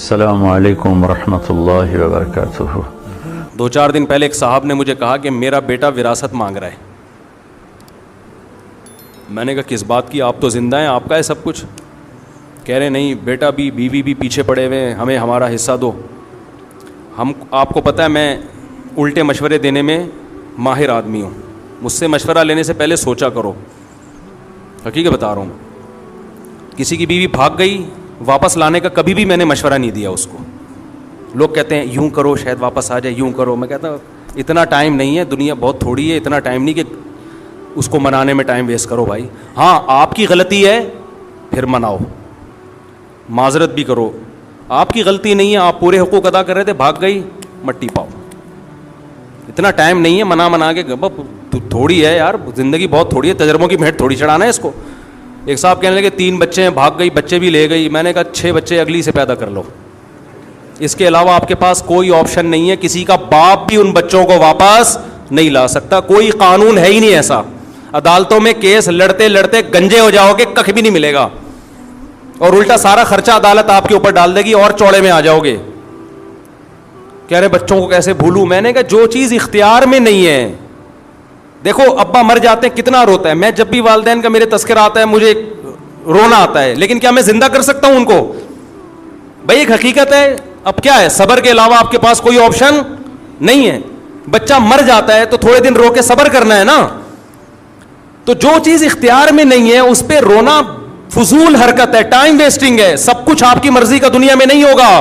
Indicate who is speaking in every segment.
Speaker 1: السلام علیکم ورحمۃ اللہ وبرکاتہ۔
Speaker 2: 2-4 دن پہلے ایک صاحب نے مجھے کہا کہ میرا بیٹا وراثت مانگ رہا ہے۔ میں نے کہا کس بات کی، آپ تو زندہ ہیں، آپ کا ہے سب کچھ۔ کہہ رہے نہیں بیٹا بھی، بیوی بھی پیچھے پڑے ہوئے ہیں، ہمیں ہمارا حصہ دو۔ آپ کو پتہ ہے میں الٹے مشورے دینے میں ماہر آدمی ہوں، مجھ سے مشورہ لینے سے پہلے سوچا کرو، حقیقت بتا رہا ہوں۔ کسی کی بیوی بھاگ گئی، واپس لانے کا کبھی بھی میں نے مشورہ نہیں دیا اس کو۔ لوگ کہتے ہیں یوں کرو شاید واپس آ جائے، یوں کرو۔ میں کہتا ہوں اتنا ٹائم نہیں ہے، دنیا بہت تھوڑی ہے، اتنا ٹائم نہیں کہ اس کو منانے میں ٹائم ویسٹ کرو بھائی۔ ہاں آپ کی غلطی ہے پھر مناؤ، معذرت بھی کرو۔ آپ کی غلطی نہیں ہے، آپ پورے حقوق ادا کر رہے تھے، بھاگ گئی، مٹی پاؤ۔ اتنا ٹائم نہیں ہے منا کے، تھوڑی ہے یار، زندگی بہت تھوڑی ہے، تجربوں کی بھیٹ تھوڑی چڑھانا ہے اس کو۔ ایک صاحب کہنے لگے 3 بچے ہیں، بھاگ گئی، بچے بھی لے گئی۔ میں نے کہا 6 بچے اگلی سے پیدا کر لو، اس کے علاوہ آپ کے پاس کوئی آپشن نہیں ہے۔ کسی کا باپ بھی ان بچوں کو واپس نہیں لا سکتا، کوئی قانون ہے ہی نہیں ایسا۔ عدالتوں میں کیس لڑتے لڑتے گنجے ہو جاؤ گے، کخ بھی نہیں ملے گا، اور الٹا سارا خرچہ عدالت آپ کے اوپر ڈال دے گی اور چوڑے میں آ جاؤ گے۔ کہہ رہے بچوں کو کیسے بھولوں؟ میں نے کہا جو چیز اختیار میں نہیں ہے، دیکھو ابا مر جاتے ہیں کتنا روتا ہے، میں جب بھی والدین کا میرے تذکرہ آتا ہے مجھے رونا آتا ہے، لیکن کیا میں زندہ کر سکتا ہوں ان کو؟ بھائی ایک حقیقت ہے۔ اب کیا ہے، صبر کے علاوہ آپ کے پاس کوئی آپشن نہیں ہے۔ بچہ مر جاتا ہے تو تھوڑے دن رو کے صبر کرنا ہے نا۔ تو جو چیز اختیار میں نہیں ہے اس پہ رونا فضول حرکت ہے، ٹائم ویسٹنگ ہے۔ سب کچھ آپ کی مرضی کا دنیا میں نہیں ہوگا۔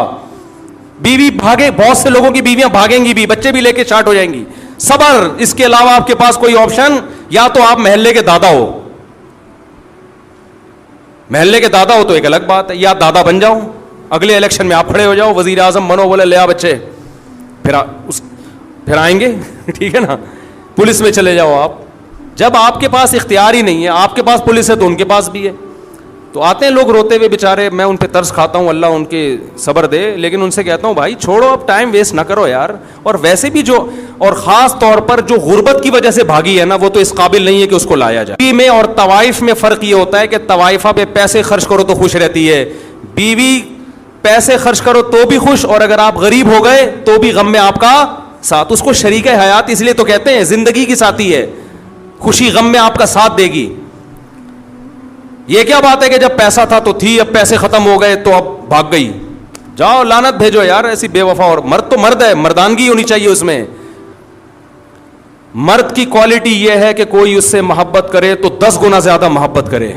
Speaker 2: بیوی بھاگے، بہت سے لوگوں کی بیویاں بھاگیں گی بھی، بچے بھی لے کے اسٹارٹ ہو جائیں گی۔ صبر، اس کے علاوہ آپ کے پاس کوئی آپشن، یا تو آپ محلے کے دادا ہو، محلے کے دادا ہو تو ایک الگ بات ہے، یا دادا بن جاؤ، اگلے الیکشن میں آپ کھڑے ہو جاؤ، وزیر اعظم بنو، بولے لے آ بچے، پھر آئیں گے ٹھیک ہے نا، پولیس میں چلے جاؤ آپ۔ جب آپ کے پاس اختیار ہی نہیں ہے، آپ کے پاس پولیس ہے تو ان کے پاس بھی ہے۔ تو آتے ہیں لوگ روتے ہوئے بیچارے، میں ان پہ ترس کھاتا ہوں، اللہ ان کے صبر دے، لیکن ان سے کہتا ہوں بھائی چھوڑو، اب ٹائم ویسٹ نہ کرو یار۔ اور ویسے بھی جو، اور خاص طور پر جو غربت کی وجہ سے بھاگی ہے نا، وہ تو اس قابل نہیں ہے کہ اس کو لایا جائے۔ بیوی میں اور طوائف میں فرق یہ ہوتا ہے کہ طوائفہ پہ پیسے خرچ کرو تو خوش رہتی ہے، بیوی پیسے خرچ کرو تو بھی خوش، اور اگر آپ غریب ہو گئے تو بھی غم میں آپ کا ساتھ۔ اس کو شریک حیات اس لیے تو کہتے ہیں، زندگی کی ساتھی ہے، خوشی غم میں آپ کا ساتھ دے گی۔ یہ کیا بات ہے کہ جب پیسہ تھا تو تھی، اب پیسے ختم ہو گئے تو اب بھاگ گئی؟ جاؤ لعنت بھیجو یار ایسی بے وفا۔ اور مرد تو مرد ہے، مردانگی ہونی چاہیے اس میں۔ مرد کی کوالٹی یہ ہے کہ کوئی اس سے محبت کرے تو 10 گنا زیادہ محبت کرے،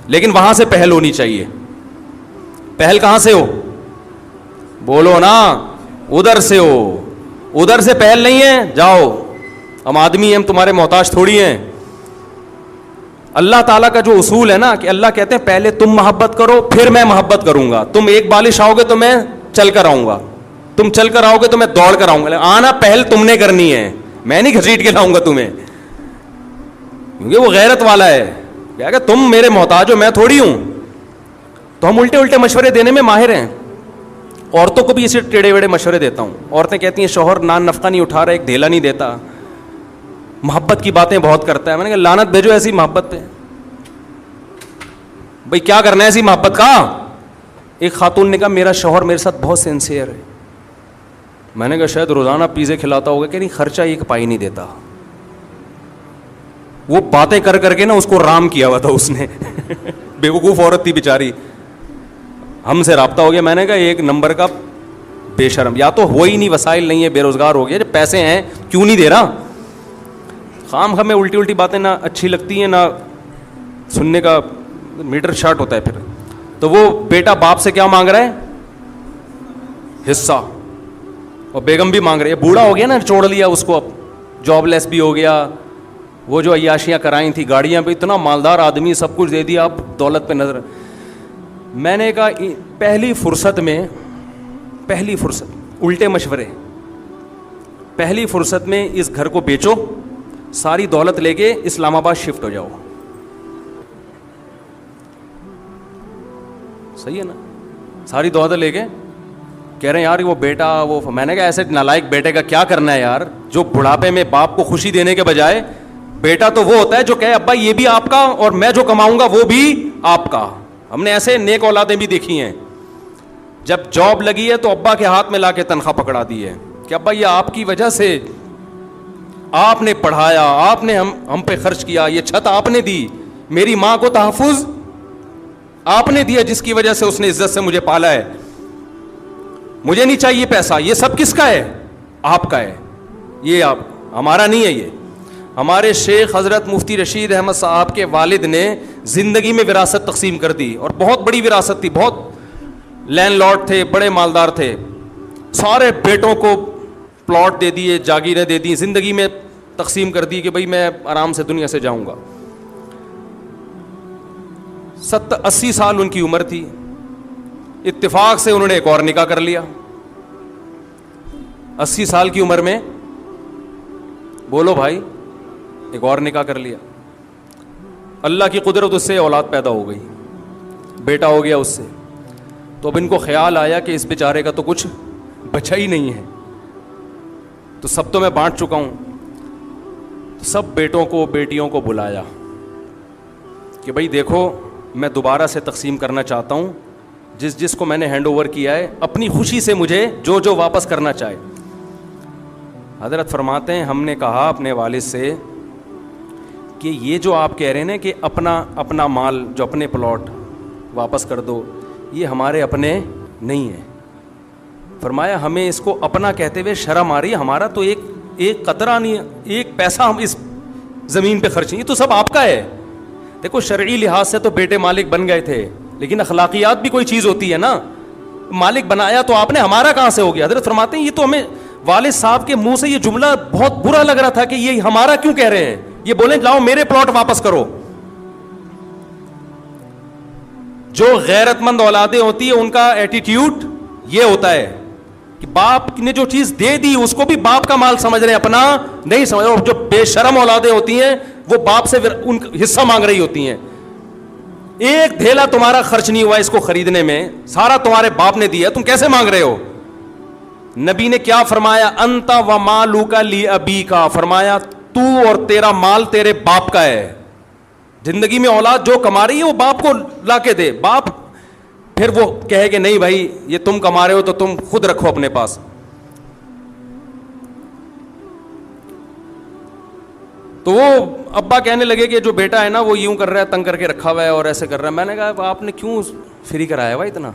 Speaker 2: لیکن وہاں سے پہل ہونی چاہیے۔ پہل کہاں سے ہو؟ بولو نا، ادھر سے ہو، ادھر سے پہل نہیں ہے۔ جاؤ، ہم آدمی ہیں، ہم تمہارے محتاج تھوڑی ہیں۔ اللہ تعالیٰ کا جو اصول ہے نا کہ اللہ کہتے ہیں پہلے تم محبت کرو پھر میں محبت کروں گا۔ تم ایک بالش آؤ گے تو میں چل کر آؤں گا، تم چل کر آؤ گے تو میں دوڑ کر آؤں گا۔ آنا پہل تم نے کرنی ہے، میں نہیں گھسیٹ کے لاؤں گا تمہیں، کیونکہ وہ غیرت والا ہے، کیا کہ تم میرے محتاج ہو، میں تھوڑی ہوں۔ تو ہم الٹے مشورے دینے میں ماہر ہیں۔ عورتوں کو بھی اسے ٹیڑے ویڑے مشورے دیتا ہوں۔ عورتیں کہتی ہیں شوہر نان نفقہ نہیں اٹھا رہا، ایک ڈھیلا نہیں دیتا، محبت کی باتیں بہت کرتا ہے۔ میں نے کہا لعنت بھیجو ایسی محبت پہ، بھئی کیا کرنا ہے ایسی محبت کا؟ ایک خاتون نے کہا میرا شوہر میرے ساتھ بہت سینسیئر ہے۔ میں نے کہا شاید روزانہ پیزے کھلاتا ہوگا، کہ نہیں خرچہ ایک پائی نہیں دیتا۔ وہ باتیں کر کر کے نا اس کو رام کیا ہوا تھا اس نے بیوقوف عورت تھی بیچاری، ہم سے رابطہ ہو گیا۔ میں نے کہا ایک نمبر کا بے شرم، یا تو ہو ہی نہیں، وسائل نہیں ہے، بے روزگار ہو گیا، جب پیسے ہیں کیوں نہیں دے رہا؟ خام ہمیں الٹی باتیں نہ اچھی لگتی ہیں، نہ سننے کا میٹر شارٹ ہوتا ہے پھر۔ تو وہ بیٹا باپ سے کیا مانگ رہا ہے؟ حصہ، اور بیگم بھی مانگ رہی ہے۔ بوڑھا ہو گیا نا، چھوڑ لیا اس کو، اب جاب لیس بھی ہو گیا، وہ جو عیاشیاں کرائیں تھی، گاڑیاں پہ، اتنا مالدار آدمی، سب کچھ دے دیا، اب دولت پہ نظر۔ میں نے کہا پہلی فرصت الٹے مشورے، پہلی فرصت میں اس گھر کو بیچو، ساری دولت لے کے اسلام آباد شفٹ ہو جاؤ۔ صحیح ہے نا؟ ساری دولت لے کے کہہ رہے ہیں یار وہ بیٹا وہ، میں نے کہا ایسے نالائق بیٹے کا کیا کرنا ہے یار، جو بڑھاپے میں باپ کو خوشی دینے کے بجائے، بیٹا تو وہ ہوتا ہے جو کہے ابا یہ بھی آپ کا اور میں جو کماؤں گا وہ بھی آپ کا۔ ہم نے ایسے نیک اولادیں بھی دیکھی ہیں۔ جب جاب لگی ہے تو ابا کے ہاتھ میں لا کے تنخواہ پکڑا دی ہے کہ ابا یہ آپ کی وجہ سے، آپ نے پڑھایا، آپ نے ہم پہ خرچ کیا، یہ چھت آپ نے دی، میری ماں کو تحفظ آپ نے دیا جس کی وجہ سے اس نے عزت سے مجھے پالا ہے، مجھے نہیں چاہیے پیسہ، یہ سب کس کا ہے؟ آپ کا ہے، یہ آپ، ہمارا نہیں ہے۔ یہ ہمارے شیخ حضرت مفتی رشید احمد صاحب کے والد نے زندگی میں وراثت تقسیم کر دی، اور بہت بڑی وراثت تھی، بہت لینڈ لارڈ تھے، بڑے مالدار تھے، سارے بیٹوں کو پلاٹ دے دیے، جاگیریں دے دی، زندگی میں تقسیم کر دی کہ بھئی میں آرام سے دنیا سے جاؤں گا۔ 80 سال ان کی عمر تھی، اتفاق سے انہوں نے ایک اور نکاح کر لیا 80 سال کی عمر میں، بولو بھائی، ایک اور نکاح کر لیا۔ اللہ کی قدرت، اس سے اولاد پیدا ہو گئی، بیٹا ہو گیا اس سے۔ تو اب ان کو خیال آیا کہ اس بیچارے کا تو کچھ بچا ہی نہیں ہے، تو سب تو میں بانٹ چکا ہوں، سب بیٹوں کو بیٹیوں کو بلایا کہ بھائی دیکھو میں دوبارہ سے تقسیم کرنا چاہتا ہوں، جس کو میں نے ہینڈ اوور کیا ہے اپنی خوشی سے مجھے جو واپس کرنا چاہے۔ حضرت فرماتے ہیں ہم نے کہا اپنے والد سے کہ یہ جو آپ کہہ رہے ہیں نا کہ اپنا مال، جو اپنے پلاٹ واپس کر دو، یہ ہمارے اپنے نہیں ہیں۔ فرمایا ہمیں اس کو اپنا کہتے ہوئے شرم آ رہی ہے، ہمارا تو ایک قطرہ نہیں ہے، ایک پیسہ ہم اس زمین پہ خرچ نہیں، یہ تو سب آپ کا ہے۔ دیکھو شرعی لحاظ سے تو بیٹے مالک بن گئے تھے، لیکن اخلاقیات بھی کوئی چیز ہوتی ہے نا، مالک بنایا تو آپ نے، ہمارا کہاں سے ہو گیا؟ حضرت فرماتے ہیں یہ تو ہمیں والد صاحب کے منہ سے یہ جملہ بہت برا لگ رہا تھا کہ یہ ہمارا کیوں کہہ رہے ہیں، یہ بولیں لاؤ میرے پلاٹ واپس کرو۔ جو غیرت مند اولادیں ہوتی ہیں ان کا ایٹیٹیوڈ یہ ہوتا ہے کہ باپ نے جو چیز دے دی اس کو بھی باپ کا مال سمجھ رہے ہیں، اپنا نہیں سمجھ رہے۔ اور جو بے شرم اولادیں ہوتی ہیں وہ باپ سے ان حصہ مانگ رہی ہوتی ہیں، ایک دھیلا تمہارا خرچ نہیں ہوا اس کو خریدنے میں، سارا تمہارے باپ نے دیا، تم کیسے مانگ رہے ہو؟ نبی نے کیا فرمایا؟ انت و مالک لی ابیکا، فرمایا تو اور تیرا مال تیرے باپ کا ہے۔ زندگی میں اولاد جو کما رہی ہے وہ باپ کو لا کے دے، باپ پھر وہ کہے کہ نہیں بھائی یہ تم کما رہے ہو تو تم خود رکھو اپنے پاس۔ تو وہ ابا کہنے لگے کہ جو بیٹا ہے نا وہ یوں کر رہا ہے، تنگ کر کے رکھا ہوا ہے اور ایسے کر رہا ہے۔ میں نے کہا آپ نے کیوں فری کرایا ہوا اتنا؟